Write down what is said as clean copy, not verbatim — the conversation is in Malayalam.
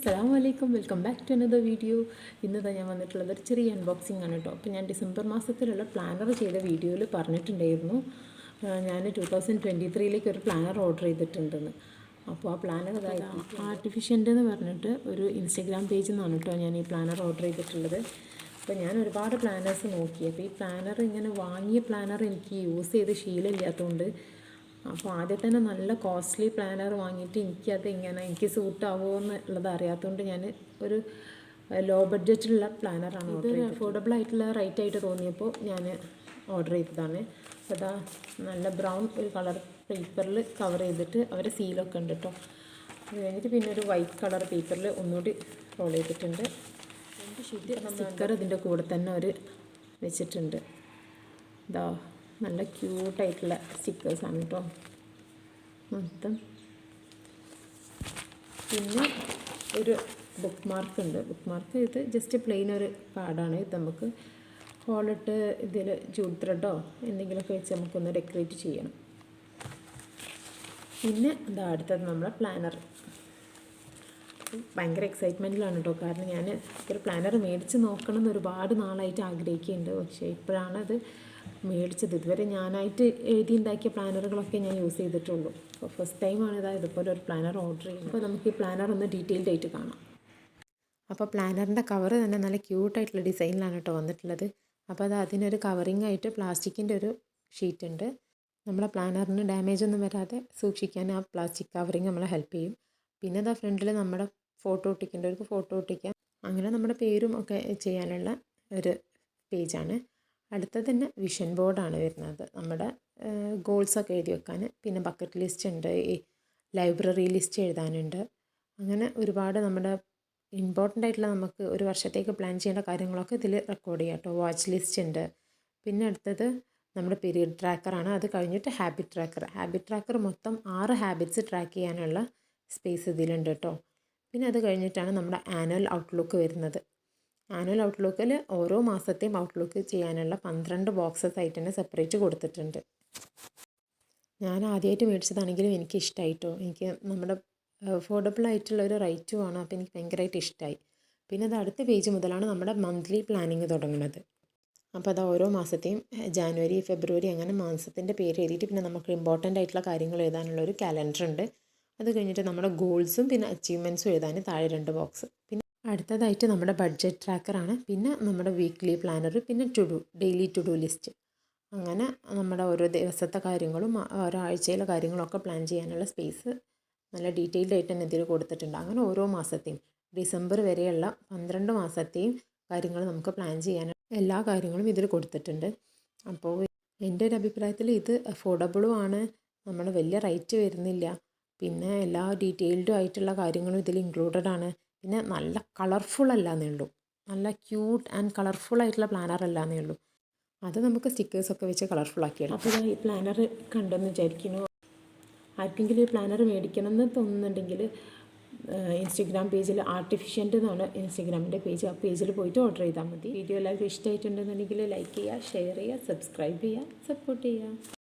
അസ്സലാമു അലൈക്കും, welcome back to another video. ഇന്നത്തെ ഞാൻ വന്നിട്ടുള്ളത് ഒരു ചെറിയ അൺബോക്സിംഗ് ആണ് കേട്ടോ. അപ്പോൾ ഞാൻ ഡിസംബർ മാസത്തിലുള്ള പ്ലാനർ ചെയ്ത വീഡിയോയിൽ പറഞ്ഞിട്ടുണ്ടായിരുന്നു ഞാൻ 2023 ഒരു പ്ലാനർ ഓർഡർ ചെയ്തിട്ടുണ്ടെന്ന്. അപ്പോൾ ആ പ്ലാനർ ആർട്ടിഫിഷ്യൻ്റ് എന്ന് പറഞ്ഞിട്ട് ഒരു ഇൻസ്റ്റഗ്രാം പേജിൽ നിന്നാണ് കേട്ടോ ഞാൻ ഈ പ്ലാനർ ഓർഡർ ചെയ്തിട്ടുള്ളത്. അപ്പോൾ ഞാൻ ഒരുപാട് പ്ലാനേഴ്സ് നോക്കി. അപ്പോൾ ഈ പ്ലാനർ ഇങ്ങനെ വാങ്ങിയ പ്ലാനർ എനിക്ക് യൂസ് ചെയ്ത് ശീലമില്ലാത്തതുകൊണ്ട്, അപ്പോൾ ആദ്യം തന്നെ നല്ല കോസ്റ്റ്ലി പ്ലാനർ വാങ്ങിയിട്ട് എനിക്കത് എനിക്ക് സൂട്ടാവുമോ എന്നുള്ളത് അറിയാത്തതുകൊണ്ട് ഞാൻ ഒരു ലോ ബഡ്ജറ്റിലുള്ള പ്ലാനറാണ് ഓർഡർ ചെയ്തത്. അഫോർഡബിൾ ആയിട്ടുള്ള റേറ്റ് ആയിട്ട് തോന്നിയപ്പോൾ ഞാൻ ഓർഡർ ചെയ്തതാണ്. അപ്പോൾ അതാ നല്ല ബ്രൗൺ ഒരു കളർ പേപ്പറിൽ കവർ ചെയ്തിട്ട് അവരെ സീലൊക്കെ ഉണ്ട് കേട്ടോ. അത് കഴിഞ്ഞിട്ട് പിന്നെ ഒരു വൈറ്റ് കളർ പേപ്പറിൽ ഒന്നുകൂടി റോൾ ചെയ്തിട്ടുണ്ട്. 2 ഷീറ്റ് സ്റ്റിക്കർ ഇതിൻ്റെ കൂടെ തന്നെ അവർ വെച്ചിട്ടുണ്ട്. ഇതാ നല്ല ക്യൂട്ടായിട്ടുള്ള സ്റ്റിക്കേഴ്സാണ് കേട്ടോ മൊത്തം. പിന്നെ ഒരു ബുക്ക് മാർക്ക് ഉണ്ട്. ബുക്ക് മാർക്ക് ഇത് ജസ്റ്റ് പ്ലെയിൻ ഒരു കാർഡാണ്. ഇത് നമുക്ക് ഹോളിട്ട് ഇതിൽ ജൂട്ട് ത്രെഡോ എന്തെങ്കിലുമൊക്കെ വെച്ച് നമുക്കൊന്ന് ഡെക്കറേറ്റ് ചെയ്യണം. പിന്നെ ഇതാ അടുത്തത് നമ്മളെ പ്ലാനർ. ഭയങ്കര എക്സൈറ്റ്മെൻറ്റിലാണ് കേട്ടോ. കാരണം ഞാൻ ഒരു പ്ലാനർ മേടിച്ച് നോക്കണം എന്ന് ഒരുപാട് നാളായിട്ട് ആഗ്രഹിക്കുന്നുണ്ട്. പക്ഷേ ഇപ്പോഴാണ് അത് മേടിച്ചത്. ഇതുവരെ ഞാനായിട്ട് എഴുതിയുണ്ടാക്കിയ പ്ലാനറുകളൊക്കെ ഞാൻ യൂസ് ചെയ്തിട്ടുള്ളൂ. അപ്പോൾ ഫസ്റ്റ് ടൈമാണ് ഇതുപോലെ ഒരു പ്ലാനർ ഓർഡർ ചെയ്യുന്നത്. അപ്പോൾ നമുക്ക് ഈ പ്ലാനർ ഒന്ന് ഡീറ്റെയിൽഡ് ആയിട്ട് കാണാം. അപ്പോൾ പ്ലാനറിൻ്റെ കവർ തന്നെ നല്ല ക്യൂട്ടായിട്ടുള്ള ഡിസൈനിലാണ് കേട്ടോ വന്നിട്ടുള്ളത്. അപ്പോൾ അത് അതിനൊരു കവറിങ് ആയിട്ട് പ്ലാസ്റ്റിക്കിൻ്റെ ഒരു ഷീറ്റ് ഉണ്ട്. നമ്മുടെ പ്ലാനറിന് ഡാമേജ് ഒന്നും വരാതെ സൂക്ഷിക്കാൻ ആ പ്ലാസ്റ്റിക് കവറിങ് നമ്മളെ ഹെൽപ്പ് ചെയ്യും. പിന്നെ അതാ ഫ്രണ്ടിൽ നമ്മുടെ ഫോട്ടോ ഒട്ടിക്കേണ്ടവർക്ക് ഫോട്ടോ ഒട്ടിക്കാം. അങ്ങനെ നമ്മുടെ പേരും ഒക്കെ ചെയ്യാനുള്ള ഒരു പേജാണ്. അടുത്തത് തന്നെ വിഷൻ ബോർഡാണ് വരുന്നത്. നമ്മുടെ ഗോൾസൊക്കെ എഴുതി വെക്കാൻ. പിന്നെ ബക്കറ്റ് ലിസ്റ്റ് ഉണ്ട്, ലൈബ്രറി ലിസ്റ്റ് എഴുതാനുണ്ട്. അങ്ങനെ ഒരുപാട് നമ്മുടെ ഇമ്പോർട്ടൻ്റ് ആയിട്ടുള്ള നമുക്ക് ഒരു വർഷത്തേക്ക് പ്ലാൻ ചെയ്യേണ്ട കാര്യങ്ങളൊക്കെ ഇതിൽ റെക്കോർഡ് ചെയ്യാം കേട്ടോ. വാച്ച് ലിസ്റ്റ് ഉണ്ട്. പിന്നെ അടുത്തത് നമ്മുടെ പീരിയഡ് ട്രാക്കറാണ്. അത് കഴിഞ്ഞിട്ട് ഹാബിറ്റ് ട്രാക്കർ. ഹാബിറ്റ് ട്രാക്കർ മൊത്തം 6 ഹാബിറ്റ്സ് ട്രാക്ക് ചെയ്യാനുള്ള സ്പേസ് ഇതിലുണ്ട് കേട്ടോ. പിന്നെ അത് കഴിഞ്ഞിട്ടാണ് നമ്മുടെ ആനുവൽ ഔട്ട്ലുക്ക് വരുന്നത്. ആനുവൽ ഔട്ട്ലുക്കിൽ ഓരോ മാസത്തെയും ഔട്ട്ലുക്ക് ചെയ്യാനുള്ള 12 ബോക്സസ് ആയിട്ട് തന്നെ സെപ്പറേറ്റ് കൊടുത്തിട്ടുണ്ട്. ഞാൻ ആദ്യമായിട്ട് മേടിച്ചതാണെങ്കിലും എനിക്ക് ഇഷ്ടമായിട്ടോ. എനിക്ക് നമ്മുടെ അഫോർഡബിൾ ആയിട്ടുള്ള ഒരു റേറ്റുമാണ്. അപ്പോൾ എനിക്ക് ഭയങ്കരമായിട്ട് ഇഷ്ടമായി. പിന്നെ അത് അടുത്ത പേജ് മുതലാണ് നമ്മുടെ മന്ത്ലി പ്ലാനിങ് തുടങ്ങുന്നത്. അപ്പോൾ അത് ഓരോ മാസത്തെയും ജാനുവരി, ഫെബ്രുവരി അങ്ങനെ മാസത്തിൻ്റെ പേര് എഴുതിയിട്ട് പിന്നെ നമുക്ക് ഇമ്പോർട്ടൻ്റ് ആയിട്ടുള്ള കാര്യങ്ങൾ എഴുതാനുള്ള ഒരു കാലണ്ടർ ഉണ്ട്. അത് കഴിഞ്ഞിട്ട് നമ്മുടെ ഗോൾസും പിന്നെ അച്ചീവ്മെൻറ്റ്സും എഴുതാൻ താഴെ 2 ബോക്സ്. പിന്നെ അടുത്തതായിട്ട് നമ്മുടെ ബഡ്ജറ്റ് ട്രാക്കറാണ്. പിന്നെ നമ്മുടെ വീക്ക്ലി പ്ലാനർ, പിന്നെ ഡെയിലി ടു ഡു ലിസ്റ്റ്. അങ്ങനെ നമ്മുടെ ഓരോ ദിവസത്തെ കാര്യങ്ങളും ഓരോ ആഴ്ചയിലെ കാര്യങ്ങളൊക്കെ പ്ലാൻ ചെയ്യാനുള്ള സ്പേസ് നല്ല ഡീറ്റെയിൽഡ് ആയിട്ട് തന്നെ ഇതിൽ കൊടുത്തിട്ടുണ്ട്. അങ്ങനെ ഓരോ മാസത്തെയും ഡിസംബർ വരെയുള്ള 12 മാസത്തെയും കാര്യങ്ങൾ നമുക്ക് പ്ലാൻ ചെയ്യാൻ എല്ലാ കാര്യങ്ങളും ഇതിൽ കൊടുത്തിട്ടുണ്ട്. അപ്പോൾ എൻ്റെ ഒരു അഭിപ്രായത്തിൽ ഇത് അഫോർഡബിളും ആണ്. നമ്മൾ വലിയ റേറ്റ് വരുന്നില്ല. പിന്നെ എല്ലാ ഡീറ്റെയിൽഡും ആയിട്ടുള്ള കാര്യങ്ങളും ഇതിൽ ഇൻക്ലൂഡഡ് ആണ്. പിന്നെ നല്ല കളർഫുൾ അല്ലാന്നേ ഉള്ളൂ. നല്ല ക്യൂട്ട് ആൻഡ് കളർഫുൾ ആയിട്ടുള്ള പ്ലാനർ അല്ലാന്നേ ഉള്ളൂ. അത് നമുക്ക് സ്റ്റിക്കേഴ്സൊക്കെ വെച്ച് കളർഫുൾ ആക്കിയിടാം. അപ്പോൾ ഞാൻ ഈ പ്ലാനർ കണ്ടെന്ന് വിചാരിക്കുന്നു. ആർക്കെങ്കിലും ഈ പ്ലാനർ മേടിക്കണം എന്ന് തോന്നുന്നുണ്ടെങ്കിൽ ഇൻസ്റ്റഗ്രാം പേജിൽ ആർട്ടിഫിഷ്യൻ്റ് എന്നാണ് ഇൻസ്റ്റഗ്രാമിൻ്റെ പേജ്. ആ പേജിൽ പോയിട്ട് ഓർഡർ ചെയ്താൽ മതി. വീഡിയോ എല്ലാവർക്കും ഇഷ്ടമായിട്ടുണ്ടെന്നുണ്ടെങ്കിൽ ലൈക്ക് ചെയ്യുക, ഷെയർ ചെയ്യുക, സബ്സ്ക്രൈബ് ചെയ്യുക, സപ്പോർട്ട് ചെയ്യുക.